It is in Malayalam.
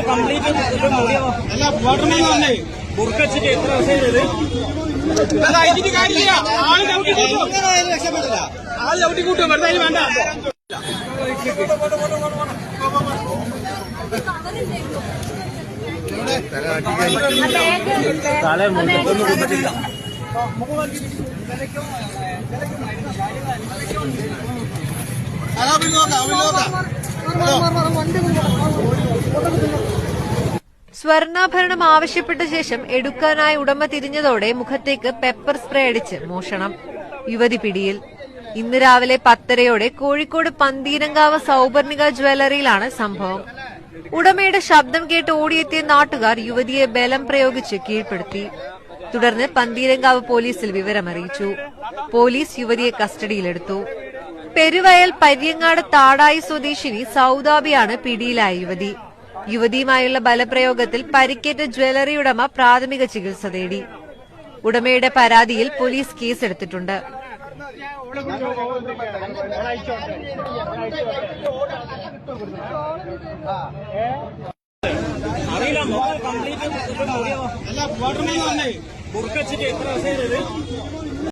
കംപ്ലീറ്റ് അല്ല വാട്ടർമാൻ പറഞ്ഞേ ബുർക്കച്ചിട്ട് എത്ര ദിവസം കാര്യമില്ല. ആള് ചവിട്ടി കൂട്ടും, രക്ഷപ്പെടില്ല. ആള് ചവിട്ടി കൂട്ടും, വെറുതെ വേണ്ട. തല മുന്നൊന്നും കൊടുത്തില്ല. സ്വർണ്ണാഭരണം ആവശ്യപ്പെട്ട ശേഷം എടുക്കാനായി ഉടമ തിരിഞ്ഞതോടെ മുഖത്തേക്ക് പെപ്പർ സ്പ്രേ അടിച്ച് മോഷണം. യുവതി പിടിയിൽ. ഇന്ന് രാവിലെ 10:30 കോഴിക്കോട് പന്തീരങ്കാവ് സൗപർണിക ജ്വല്ലറിയിലാണ് സംഭവം. ഉടമയുടെ ശബ്ദം കേട്ട് ഓടിയെത്തിയ നാട്ടുകാർ യുവതിയെ ബലം പ്രയോഗിച്ച് കീഴ്പ്പെടുത്തി. തുടർന്ന് പന്തീരങ്കാവ് പോലീസിൽ വിവരമറിയിച്ചു. പോലീസ് യുവതിയെ കസ്റ്റഡിയിലെടുത്തു. പെരുവയൽ പര്യങ്ങാട് താടായി സ്വദേശിനി സൌദാബിയാണ് പിടിയിലായ യുവതി. യുവതിയുമായുള്ള ബലപ്രയോഗത്തിൽ പരിക്കേറ്റ ജ്വല്ലറി ഉടമ പ്രാഥമിക ചികിത്സ തേടി. ഉടമയുടെ പരാതിയിൽ പോലീസ് കേസെടുത്തിട്ടുണ്ട്. അറിയില്ല, കംപ്ലീറ്റ് അല്ല വാട്ടർമാൻ പറഞ്ഞേ ബുർക്കച്ചിട്ട് എത്ര ദിവസം